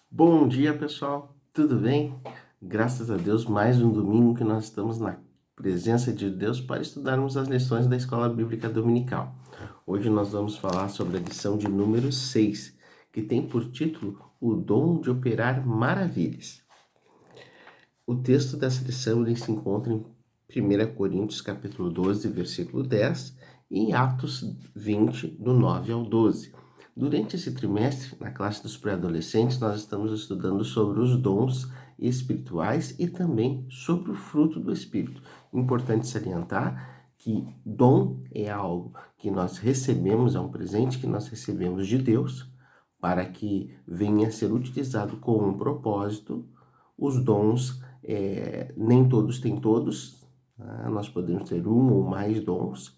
Bom dia, pessoal. Tudo bem? Graças a Deus, mais um domingo que nós estamos na presença de Deus para estudarmos as lições da Escola Bíblica Dominical. Hoje nós vamos falar sobre a lição de número 6, que tem por título O Dom de Operar Maravilhas. O texto dessa lição ele se encontra em 1 Coríntios capítulo 12, versículo 10 e em Atos 20, do 9 ao 12. Durante esse trimestre, na classe dos pré-adolescentes, nós estamos estudando sobre os dons espirituais e também sobre o fruto do Espírito. Importante salientar que dom é algo que nós recebemos, é um presente que nós recebemos de Deus para que venha a ser utilizado com um propósito. Os dons, nem todos têm todos, né? Nós podemos ter um ou mais dons.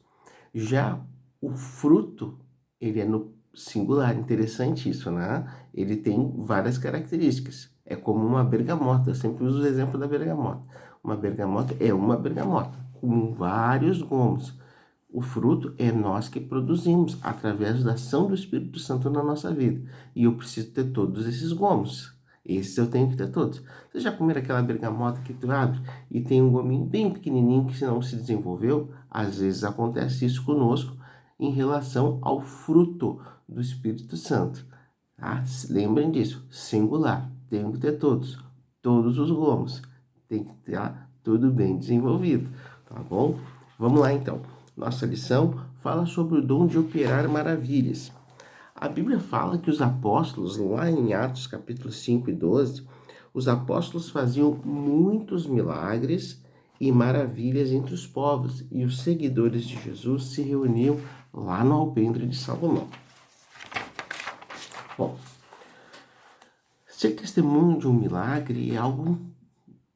Já o fruto, ele é no singular, interessante isso, né? Ele tem várias características. É como uma bergamota, eu sempre uso o exemplo da bergamota. Uma bergamota é uma bergamota, com vários gomos. O fruto é nós que produzimos, através da ação do Espírito Santo na nossa vida. E eu preciso ter todos esses gomos. Esses eu tenho que ter todos. Você já comeram aquela bergamota que tu abre e tem um gominho bem pequenininho que não se desenvolveu? Às vezes acontece isso conosco em relação ao fruto do Espírito Santo. Tá? Lembrem disso, singular, tem que ter todos, todos os gomos, tem que estar tudo bem desenvolvido, tá bom? Vamos lá então. Nossa lição fala sobre o dom de operar maravilhas. A Bíblia fala que os apóstolos, lá em Atos capítulo 5 e 12, os apóstolos faziam muitos milagres e maravilhas entre os povos, e os seguidores de Jesus se reuniam lá no alpendre de Salomão. Bom, ser testemunho de um milagre é algo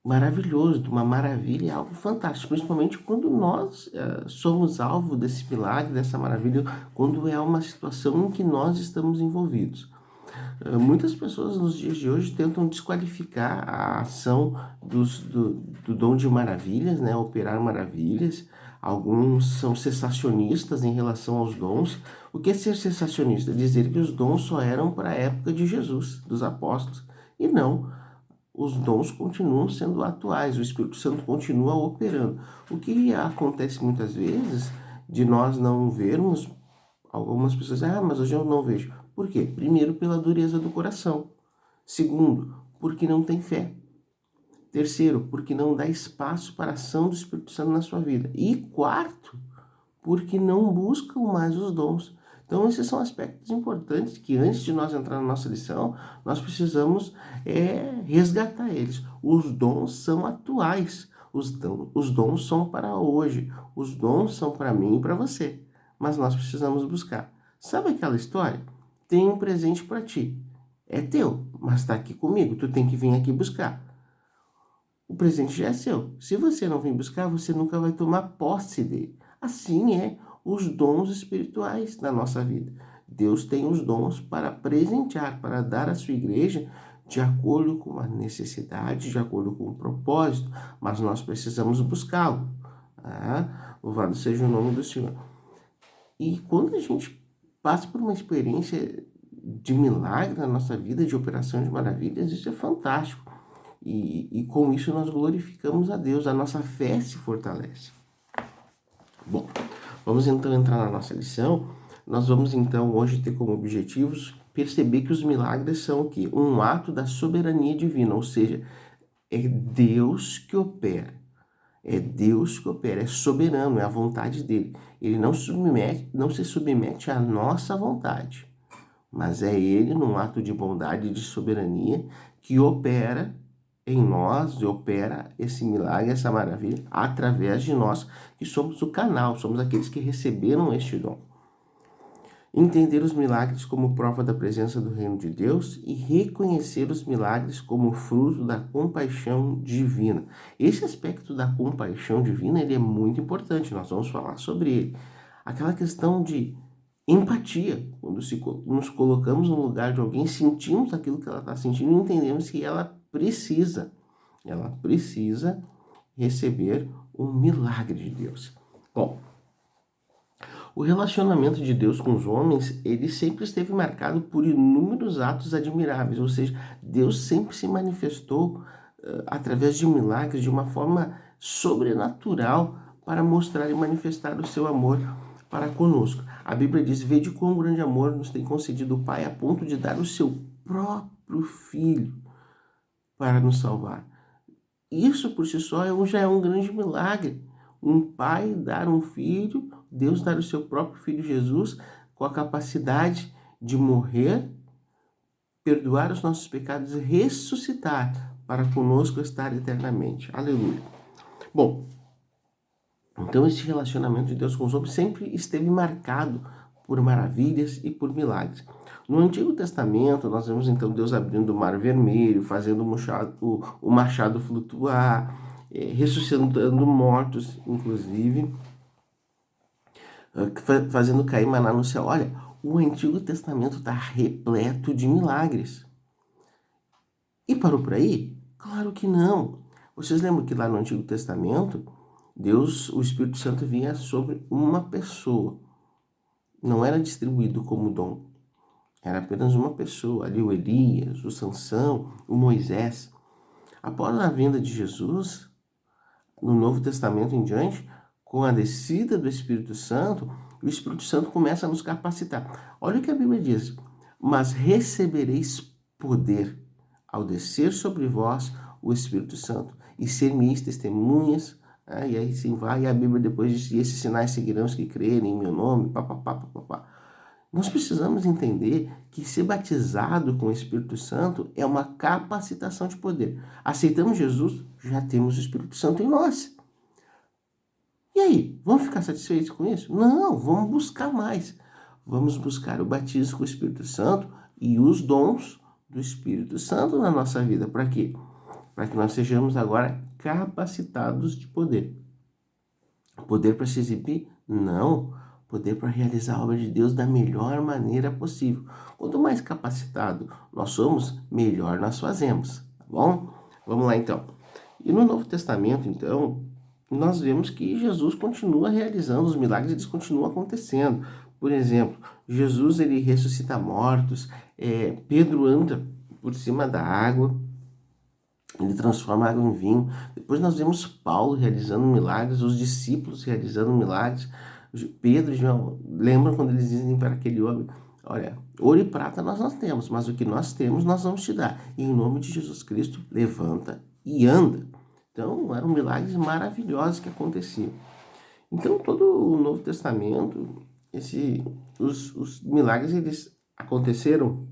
maravilhoso, de uma maravilha, é algo fantástico, principalmente quando nós somos alvo desse milagre, dessa maravilha, quando é uma situação em que nós estamos envolvidos. Muitas pessoas nos dias de hoje tentam desqualificar a ação do dom de maravilhas, né? Operar maravilhas. Alguns são cessacionistas em relação aos dons. O que é ser cessacionista? Dizer que os dons só eram para a época de Jesus, dos apóstolos. E não, os dons continuam sendo atuais, o Espírito Santo continua operando. O que acontece muitas vezes de nós não vermos, algumas pessoas dizem, mas hoje eu não vejo. Por quê? Primeiro, pela dureza do coração. Segundo, porque não tem fé. Terceiro, porque não dá espaço para a ação do Espírito Santo na sua vida. E quarto, porque não buscam mais os dons. Então, esses são aspectos importantes que, antes de nós entrar na nossa lição, nós precisamos resgatar eles. Os dons são atuais. Os dons são para hoje. Os dons são para mim e para você. Mas nós precisamos buscar. Sabe aquela história? Tem um presente para ti. É teu, mas está aqui comigo. Tu tem que vir aqui buscar. O presente já é seu. Se você não vir buscar, você nunca vai tomar posse dele. Assim é os dons espirituais na nossa vida. Deus tem os dons para presentear, para dar à sua igreja de acordo com a necessidade, de acordo com o propósito, mas nós precisamos buscá-lo. Louvado seja o nome do Senhor. E quando a gente passa por uma experiência de milagre na nossa vida, de operação de maravilhas, isso é fantástico. E com isso nós glorificamos a Deus, a nossa fé se fortalece. Bom, vamos então entrar na nossa lição. Nós vamos então hoje ter como objetivos perceber que os milagres são o quê? Um ato da soberania divina, ou seja, é Deus que opera. É Deus que opera, é soberano, é a vontade dele. Ele não se submete à nossa vontade, mas é ele, num ato de bondade e de soberania, que opera em nós, e opera esse milagre, essa maravilha, através de nós, que somos o canal, somos aqueles que receberam este dom. Entender os milagres como prova da presença do reino de Deus e reconhecer os milagres como fruto da compaixão divina. Esse aspecto da compaixão divina, ele é muito importante, nós vamos falar sobre ele. Aquela questão de empatia, quando nos colocamos no lugar de alguém, sentimos aquilo que ela está sentindo e entendemos que ela precisa receber um milagre de Deus. Bom, O relacionamento de Deus com os homens, ele sempre esteve marcado por inúmeros atos admiráveis, ou seja, Deus sempre se manifestou através de milagres de uma forma sobrenatural para mostrar e manifestar o seu amor para conosco. A Bíblia diz: vede quão grande amor nos tem concedido o Pai a ponto de dar o seu próprio Filho para nos salvar. Isso por si só já é um grande milagre. Um pai dar um filho, Deus dar o seu próprio filho Jesus, com a capacidade de morrer, perdoar os nossos pecados e ressuscitar para conosco estar eternamente. Aleluia. Bom, então esse relacionamento de Deus com os homens sempre esteve marcado por maravilhas e por milagres. No Antigo Testamento, nós vemos então Deus abrindo o Mar Vermelho, fazendo o machado flutuar, ressuscitando mortos, inclusive, fazendo cair maná no céu. Olha, o Antigo Testamento está repleto de milagres. E parou por aí? Claro que não. Vocês lembram que lá no Antigo Testamento, Deus, o Espírito Santo vinha sobre uma pessoa. Não era distribuído como dom. Era apenas uma pessoa. Ali o Elias, o Sansão, o Moisés. Após a vinda de Jesus, no Novo Testamento em diante, com a descida do Espírito Santo, o Espírito Santo começa a nos capacitar. Olha o que a Bíblia diz: mas recebereis poder ao descer sobre vós o Espírito Santo, e ser-me-eis testemunhas. E aí sim vai, e a Bíblia depois diz: e esses sinais seguirão os que crerem em meu nome, papapá, papapá. Nós precisamos entender que ser batizado com o Espírito Santo é uma capacitação de poder. Aceitamos Jesus, já temos o Espírito Santo em nós. E aí, vamos ficar satisfeitos com isso? Não, vamos buscar mais. Vamos buscar o batismo com o Espírito Santo e os dons do Espírito Santo na nossa vida. Para quê? Para que nós sejamos agora capacitados de poder. Poder para se exibir? Não. Poder para realizar a obra de Deus da melhor maneira possível. Quanto mais capacitado nós somos, melhor nós fazemos. Tá bom? Vamos lá então. E no Novo Testamento, então, nós vemos que Jesus continua realizando os milagres, eles continuam acontecendo. Por exemplo, Jesus ele ressuscita mortos, Pedro anda por cima da água, ele transforma a água em vinho. Depois nós vemos Paulo realizando milagres, os discípulos realizando milagres. Pedro e João, lembram quando eles dizem para aquele homem: olha, ouro e prata nós não temos, mas o que nós temos nós vamos te dar. E em nome de Jesus Cristo, levanta e anda. Então, eram milagres maravilhosos que aconteciam. Então, todo o Novo Testamento, os milagres, eles aconteceram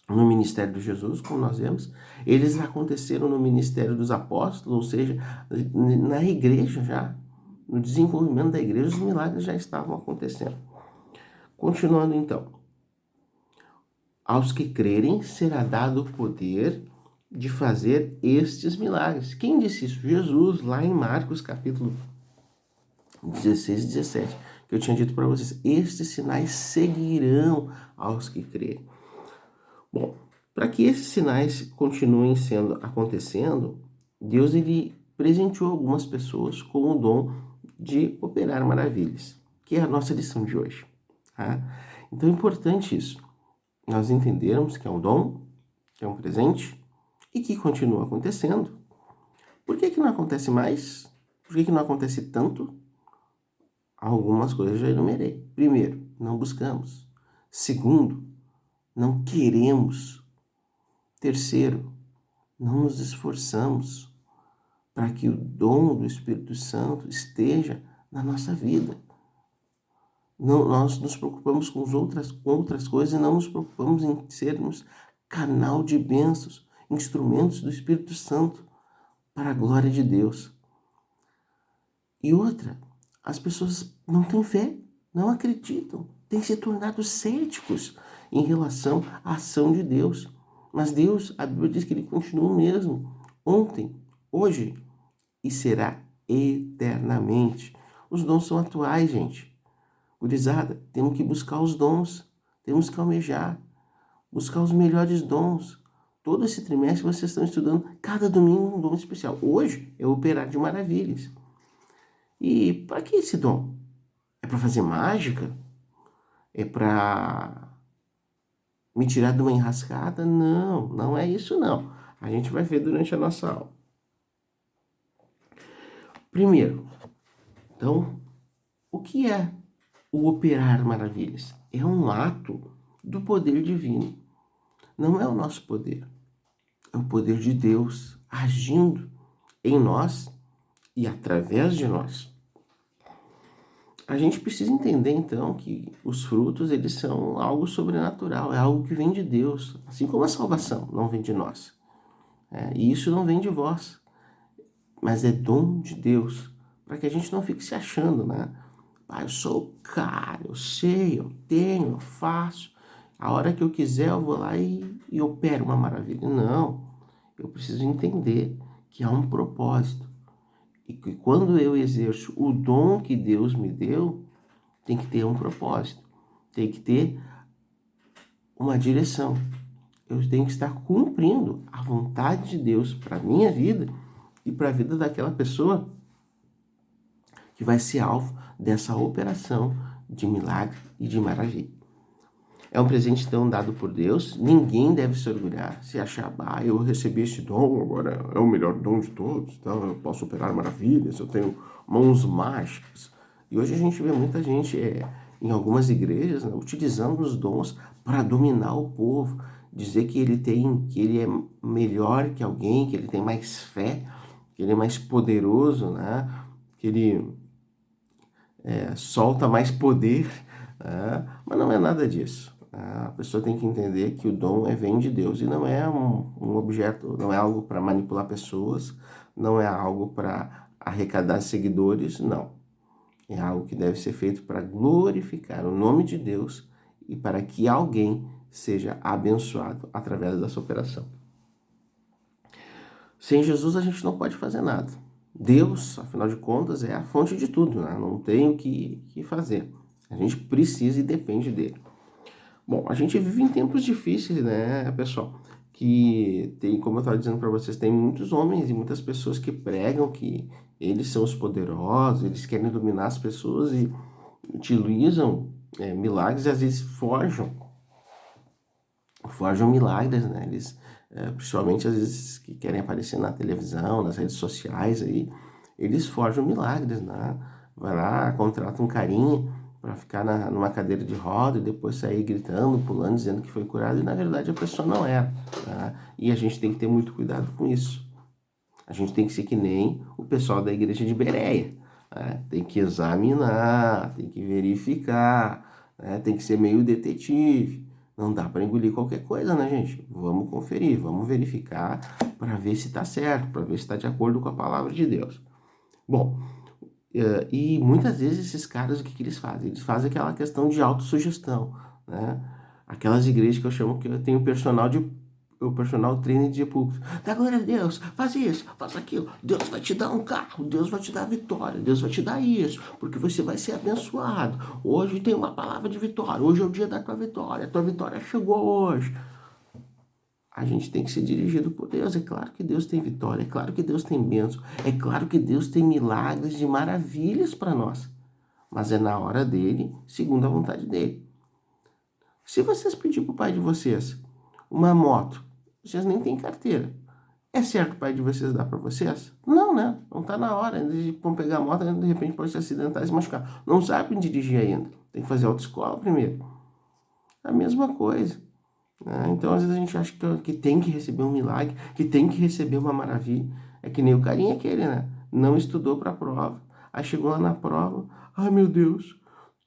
no ministério de Jesus, como nós vemos. Eles aconteceram no ministério dos apóstolos, ou seja, na igreja já. No desenvolvimento da igreja, os milagres já estavam acontecendo. Continuando então. Aos que crerem será dado o poder de fazer estes milagres. Quem disse isso? Jesus, lá em Marcos capítulo 16 e 17, que eu tinha dito para vocês: estes sinais seguirão aos que crerem. Bom, para que esses sinais continuem acontecendo, Deus ele presenteou algumas pessoas com o dom de operar maravilhas, que é a nossa lição de hoje. Tá? Então é importante isso, nós entendermos que é um dom, que é um presente e que continua acontecendo. Por que não acontece mais? Por que não acontece tanto? Algumas coisas eu já enumerei. Primeiro, não buscamos. Segundo, não queremos. Terceiro, não nos esforçamos para que o dom do Espírito Santo esteja na nossa vida. Não, nós nos preocupamos com outras coisas e não nos preocupamos em sermos canal de bênçãos, instrumentos do Espírito Santo para a glória de Deus. E outra, as pessoas não têm fé, não acreditam, têm se tornado céticos em relação à ação de Deus. Mas Deus, a Bíblia diz que Ele continua o mesmo, ontem, hoje e será eternamente. Os dons são atuais, gente. Gurizada, temos que buscar os dons, temos que almejar, buscar os melhores dons. Todo esse trimestre vocês estão estudando, cada domingo um dom especial. Hoje é o operar de maravilhas. E para que esse dom? É para fazer mágica? É para me tirar de uma enrascada? Não, não é isso não. A gente vai ver durante a nossa aula. Primeiro, então, o que é o operar maravilhas? É um ato do poder divino. Não é o nosso poder. É o poder de Deus agindo em nós e através de nós. A gente precisa entender, então, que os frutos, eles são algo sobrenatural, é algo que vem de Deus, assim como a salvação não vem de nós. E isso não vem de vós, mas é dom de Deus, para que a gente não fique se achando, né? Ah, eu sou o cara, eu sei, eu tenho, eu faço. A hora que eu quiser, eu vou lá e opero uma maravilha. Não, eu preciso entender que há um propósito. E que quando eu exerço o dom que Deus me deu, tem que ter um propósito, tem que ter uma direção. Eu tenho que estar cumprindo a vontade de Deus para a minha vida e para a vida daquela pessoa que vai ser alvo dessa operação de milagre e de maravilha. É um presente então dado por Deus, ninguém deve se orgulhar, se achar, eu recebi esse dom, agora é o melhor dom de todos, então eu posso operar maravilhas, eu tenho mãos mágicas. E hoje a gente vê muita gente em algumas igrejas, né, utilizando os dons para dominar o povo, dizer que ele é melhor que alguém, que ele tem mais fé, que ele é mais poderoso, né, que ele solta mais poder, mas não é nada disso. A pessoa tem que entender que o dom vem de Deus e não é um objeto, não é algo para manipular pessoas, não é algo para arrecadar seguidores, não. É algo que deve ser feito para glorificar o nome de Deus e para que alguém seja abençoado através dessa operação. Sem Jesus a gente não pode fazer nada. Deus, afinal de contas, é a fonte de tudo, né? Não tem o que fazer. A gente precisa e depende dele. Bom, a gente vive em tempos difíceis, né, pessoal? Que tem, como eu estava dizendo para vocês, tem muitos homens e muitas pessoas que pregam que eles são os poderosos, eles querem dominar as pessoas e utilizam milagres e às vezes forjam milagres, né? Eles, principalmente às vezes que querem aparecer na televisão, nas redes sociais, aí, eles forjam milagres, né? Vai lá, contrata um carinha para ficar numa cadeira de roda e depois sair gritando, pulando, dizendo que foi curado, e na verdade a pessoa não era, tá? E a gente tem que ter muito cuidado com isso. A gente tem que ser que nem o pessoal da igreja de Bereia, né? Tem que examinar, tem que verificar, né? Tem que ser meio detetive. Não dá para engolir qualquer coisa, né, gente? Vamos conferir, vamos verificar para ver se está certo, para ver se está de acordo com a palavra de Deus. Bom, e muitas vezes esses caras, o que eles fazem? Eles fazem aquela questão de autossugestão, né? Aquelas igrejas que eu chamo que eu tenho o personal trainer de público. Dá glória a Deus, faz isso, faz aquilo. Deus vai te dar um carro, Deus vai te dar vitória, Deus vai te dar isso, porque você vai ser abençoado. Hoje tem uma palavra de vitória, hoje é o dia da tua vitória, a tua vitória chegou hoje. A gente tem que ser dirigido por Deus. É claro que Deus tem vitória, é claro que Deus tem bênção, é claro que Deus tem milagres e maravilhas para nós. Mas é na hora dele, segundo a vontade dele. Se vocês pedirem para o pai de vocês uma moto, vocês nem têm carteira. É certo o pai de vocês dar para vocês? Não, né? Não está na hora. Eles vão pegar a moto e de repente pode se acidentar e se machucar. Não sabem dirigir ainda. Tem que fazer autoescola primeiro. A mesma coisa. Então, às vezes a gente acha que tem que receber um milagre, que tem que receber uma maravilha. É que nem o carinha aquele, né? Não estudou para a prova. Aí chegou lá na prova. Ai, meu Deus,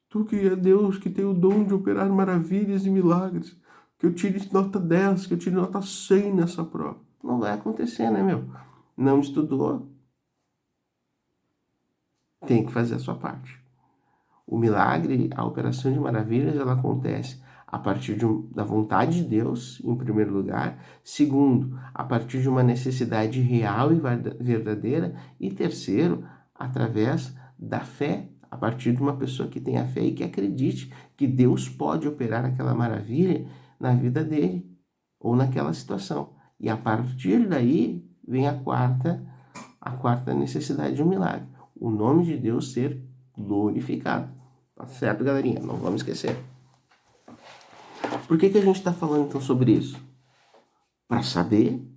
tu que é Deus, que tem o dom de operar maravilhas e milagres. Que eu tire nota 10, que eu tire nota 100 nessa prova. Não vai acontecer, né, meu? Não estudou. Tem que fazer a sua parte. O milagre, a operação de maravilhas, ela acontece a partir da vontade de Deus, em primeiro lugar. Segundo, a partir de uma necessidade real e verdadeira. E terceiro, através da fé, a partir de uma pessoa que tenha fé e que acredite que Deus pode operar aquela maravilha na vida dele ou naquela situação. E a partir daí vem a quarta necessidade de um milagre: o nome de Deus ser glorificado. Tá certo, galerinha? Não vamos esquecer. Por que a gente está falando então sobre isso? Para saber,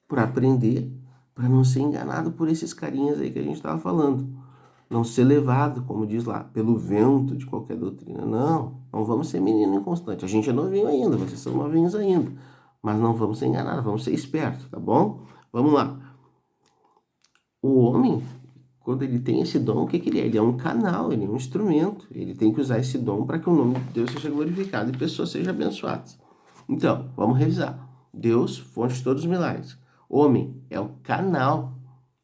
para aprender, para não ser enganado por esses carinhas aí que a gente estava falando. Não ser levado, como diz lá, pelo vento de qualquer doutrina. Não vamos ser menino inconstante. A gente é novinho ainda, vocês são novinhos ainda. Mas não vamos ser enganados, vamos ser espertos, tá bom? Vamos lá. O homem, quando ele tem esse dom, o que ele é? Ele é um canal, ele é um instrumento. Ele tem que usar esse dom para que o nome de Deus seja glorificado e pessoas sejam abençoadas. Então, vamos revisar. Deus, fonte de todos os milagres. Homem é o canal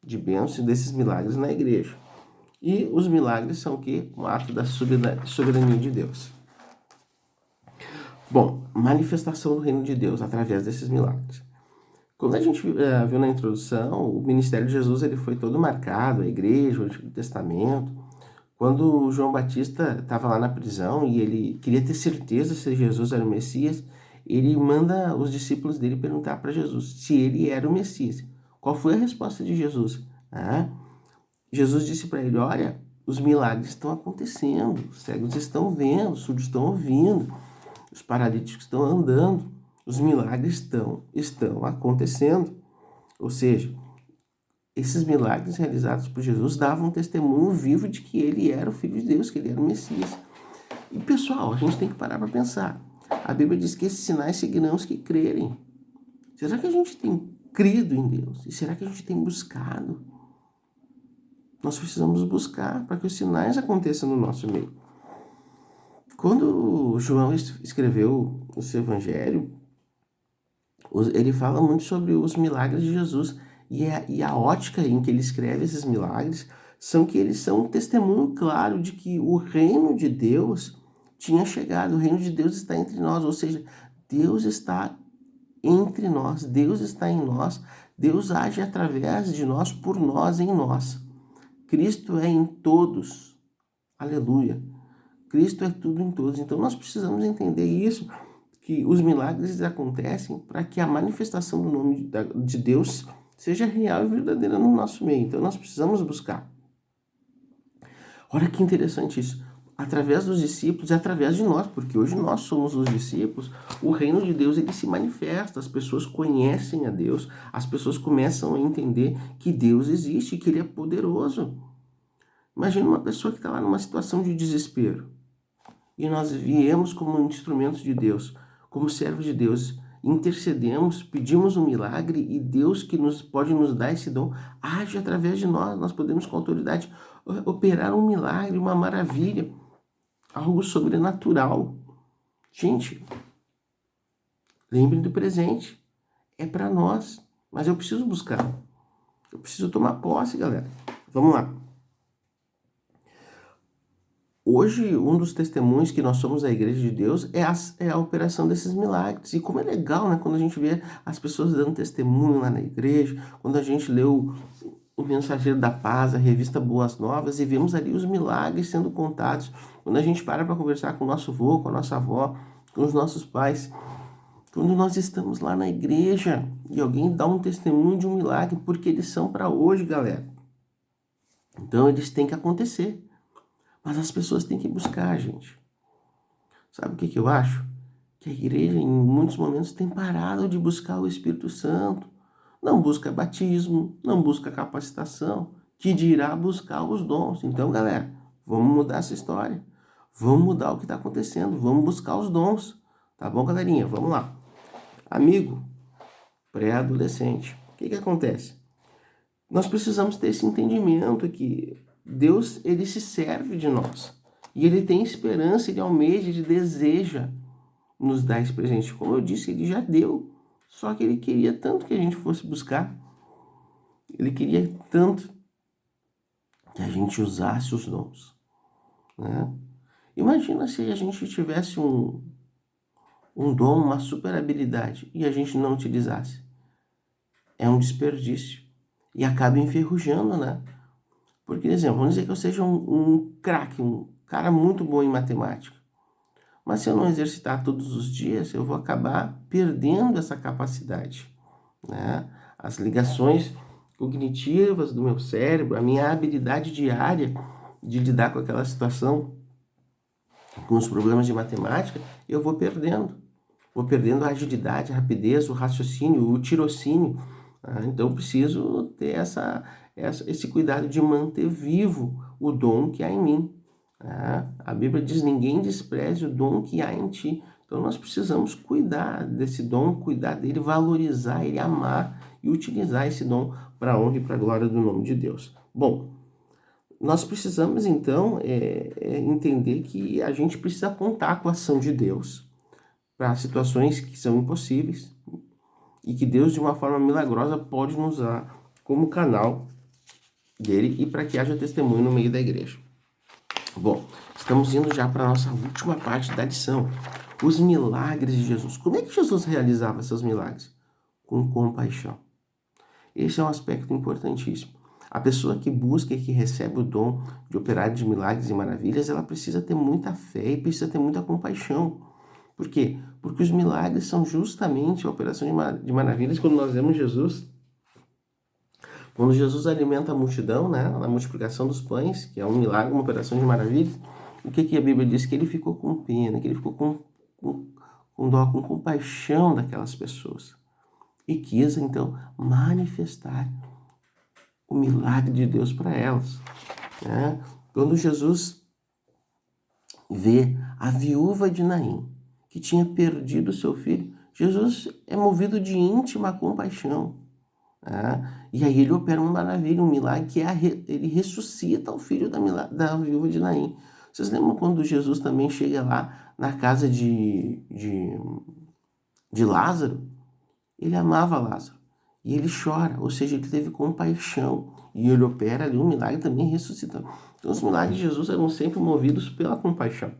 de bênção desses milagres na igreja. E os milagres são o quê? Um ato da soberania de Deus. Bom, manifestação do reino de Deus através desses milagres. Como a gente viu na introdução, o ministério de Jesus ele foi todo marcado, a igreja, o Antigo Testamento. Quando João Batista estava lá na prisão e ele queria ter certeza se Jesus era o Messias, ele manda os discípulos dele perguntar para Jesus se ele era o Messias. Qual foi a resposta de Jesus? Jesus disse para ele, olha, os milagres estão acontecendo, os cegos estão vendo, os surdos estão ouvindo, os paralíticos estão andando, os milagres estão acontecendo. Ou seja, esses milagres realizados por Jesus davam um testemunho vivo de que ele era o Filho de Deus, que ele era o Messias. E pessoal, a gente tem que parar para pensar. A Bíblia diz que esses sinais seguirão os que crerem. Será que a gente tem crido em Deus? E será que a gente tem buscado? Nós precisamos buscar para que os sinais aconteçam no nosso meio. Quando João escreveu o seu evangelho, ele fala muito sobre os milagres de Jesus. E a ótica em que ele escreve esses milagres são que eles são um testemunho claro de que o reino de Deus tinha chegado. O reino de Deus está entre nós. Ou seja, Deus está entre nós. Deus está em nós. Deus age através de nós, por nós, em nós. Cristo é em todos. Aleluia. Cristo é tudo em todos. Então nós precisamos entender isso, que os milagres acontecem para que a manifestação do nome de Deus seja real e verdadeira no nosso meio. Então nós precisamos buscar. Olha que interessante isso. Através dos discípulos e através de nós, porque hoje nós somos os discípulos, o reino de Deus ele se manifesta, as pessoas conhecem a Deus, as pessoas começam a entender que Deus existe, que ele é poderoso. Imagina uma pessoa que está lá numa situação de desespero e nós viemos como instrumentos de Deus, como servos de Deus, intercedemos, pedimos um milagre e Deus que pode nos dar esse dom age através de nós. Nós podemos com autoridade operar um milagre, uma maravilha, algo sobrenatural. Gente, lembrem do presente, é para nós, mas eu preciso buscar, eu preciso tomar posse, galera. Vamos lá. Hoje, um dos testemunhos que nós somos a Igreja de Deus é a operação desses milagres. E como é legal, né? Quando a gente vê as pessoas dando testemunho lá na igreja, quando a gente lê o Mensageiro da Paz, a revista Boas Novas, e vemos ali os milagres sendo contados. Quando a gente para conversar com o nosso avô, com a nossa avó, com os nossos pais. Quando nós estamos lá na igreja e alguém dá um testemunho de um milagre, porque eles são para hoje, galera. Então, eles têm que acontecer. Mas as pessoas têm que buscar, gente. Sabe o que eu acho? Que a igreja, em muitos momentos, tem parado de buscar o Espírito Santo. Não busca batismo, não busca capacitação, que dirá buscar os dons. Então, galera, vamos mudar essa história. Vamos mudar o que está acontecendo. Vamos buscar os dons. Tá bom, galerinha? Vamos lá. Amigo, pré-adolescente, o que acontece? Nós precisamos ter esse entendimento que Deus, ele se serve de nós. E ele tem esperança, ele almeja, ele deseja nos dar esse presente. Como eu disse, ele já deu. Só que ele queria tanto que a gente fosse buscar. Ele queria tanto que a gente usasse os dons. Né? Imagina se a gente tivesse um dom, uma super habilidade, e a gente não utilizasse. É um desperdício. E acaba enferrujando, né? Por exemplo, vamos dizer que eu seja um craque, um cara muito bom em matemática. Mas se eu não exercitar todos os dias, eu vou acabar perdendo essa capacidade. Né? As ligações cognitivas do meu cérebro, a minha habilidade diária de lidar com aquela situação, com os problemas de matemática, eu vou perdendo. Vou perdendo a agilidade, a rapidez, o raciocínio, o tirocínio. Então, eu preciso ter esse cuidado de manter vivo o dom que há em mim. A Bíblia diz, ninguém despreze o dom que há em ti. Então, nós precisamos cuidar desse dom, cuidar dele, valorizar ele, amar e utilizar esse dom para a honra e para a glória do nome de Deus. Bom, nós precisamos, então, entender que a gente precisa contar com a ação de Deus para situações que são impossíveis e que Deus, de uma forma milagrosa, pode nos usar como canal dele e para que haja testemunho no meio da igreja. Bom, estamos indo já para a nossa última parte da lição. Os milagres de Jesus. Como é que Jesus realizava seus milagres? Com compaixão. Esse é um aspecto importantíssimo. A pessoa que busca e que recebe o dom de operar de milagres e maravilhas, ela precisa ter muita fé e precisa ter muita compaixão. Por quê? Porque os milagres são justamente a operação de maravilhas quando nós vemos Jesus. Quando Jesus alimenta a multidão, né, na multiplicação dos pães, que é um milagre, uma operação de maravilhas, o que a Bíblia diz? Que ele ficou com pena, que ele ficou com dó, com compaixão daquelas pessoas. E quis, então, manifestar o milagre de Deus para elas. Né? Quando Jesus vê a viúva de Naim, que tinha perdido seu filho, Jesus é movido de íntima compaixão. E aí ele opera uma maravilha, um milagre, que ele ressuscita o filho da viúva de Naim. Vocês lembram quando Jesus também chega lá na casa de Lázaro? Ele amava Lázaro. E ele chora, ou seja, ele teve compaixão. E ele opera ali um milagre também ressuscitando. Então os milagres de Jesus eram sempre movidos pela compaixão.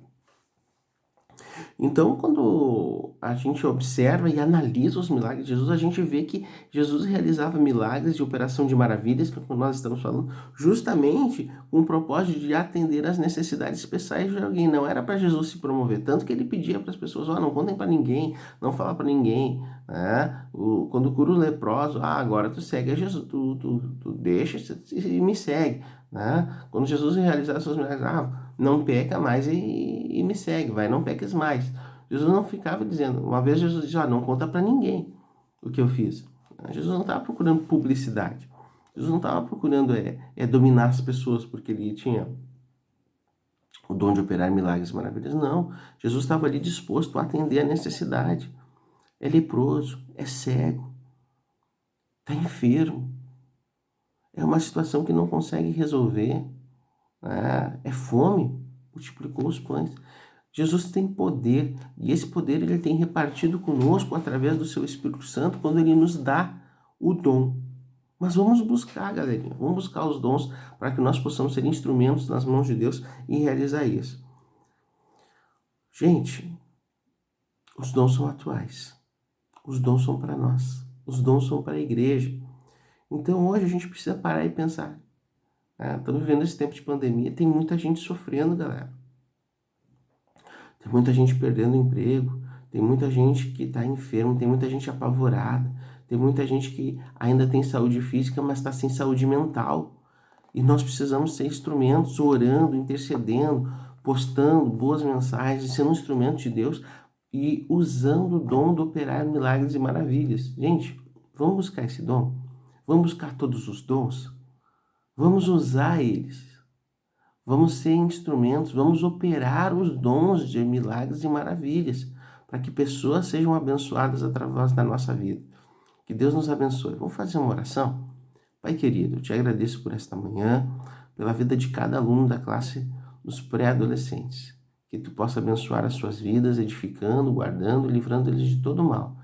Então, quando a gente observa e analisa os milagres de Jesus, a gente vê que Jesus realizava milagres de operação de maravilhas, que é o que nós estamos falando, justamente com o propósito de atender às necessidades especiais de alguém. Não era para Jesus se promover, tanto que ele pedia para as pessoas, não contem para ninguém, não fala para ninguém. Né? Quando cura o leproso, agora tu segue a Jesus, tu deixa e me segue. Né? Quando Jesus realizava seus milagres, não peca mais e me segue, vai, não peques mais. Jesus não ficava dizendo, uma vez Jesus disse, não conta para ninguém o que eu fiz. Jesus não estava procurando publicidade. Jesus não estava procurando dominar as pessoas porque ele tinha o dom de operar milagres maravilhosos. Não, Jesus estava ali disposto a atender a necessidade. É leproso, é cego, está enfermo. É uma situação que não consegue resolver. É fome, multiplicou os pães. Jesus tem poder, e esse poder ele tem repartido conosco através do seu Espírito Santo quando ele nos dá o dom. Mas vamos buscar, galerinha, vamos buscar os dons para que nós possamos ser instrumentos nas mãos de Deus e realizar isso. Gente, os dons são atuais, os dons são para nós, os dons são para a igreja. Então hoje a gente precisa parar e pensar. Estamos vivendo esse tempo de pandemia, tem muita gente sofrendo, galera. Tem muita gente perdendo emprego, tem muita gente que está enferma, tem muita gente apavorada, tem muita gente que ainda tem saúde física, mas está sem saúde mental. E nós precisamos ser instrumentos, orando, intercedendo, postando boas mensagens, sendo um instrumento de Deus e usando o dom de operar milagres e maravilhas. Gente, vamos buscar esse dom? Vamos buscar todos os dons? Vamos usar eles. Vamos ser instrumentos, vamos operar os dons de milagres e maravilhas, para que pessoas sejam abençoadas através da nossa vida. Que Deus nos abençoe. Vamos fazer uma oração? Pai querido, eu te agradeço por esta manhã, pela vida de cada aluno da classe dos pré-adolescentes. Que tu possa abençoar as suas vidas, edificando, guardando e livrando eles de todo mal.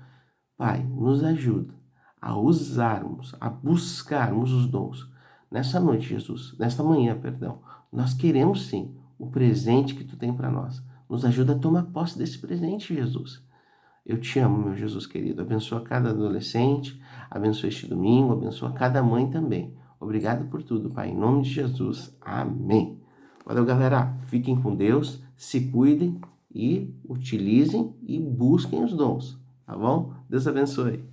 Pai, nos ajuda a usarmos, a buscarmos os dons. Nessa noite, Jesus, nesta manhã, perdão, nós queremos sim o presente que tu tem para nós. Nos ajuda a tomar posse desse presente, Jesus. Eu te amo, meu Jesus querido. Abençoa cada adolescente, abençoa este domingo, abençoa cada mãe também. Obrigado por tudo, Pai. Em nome de Jesus. Amém. Valeu, galera. Fiquem com Deus, se cuidem e utilizem e busquem os dons, tá bom? Deus abençoe.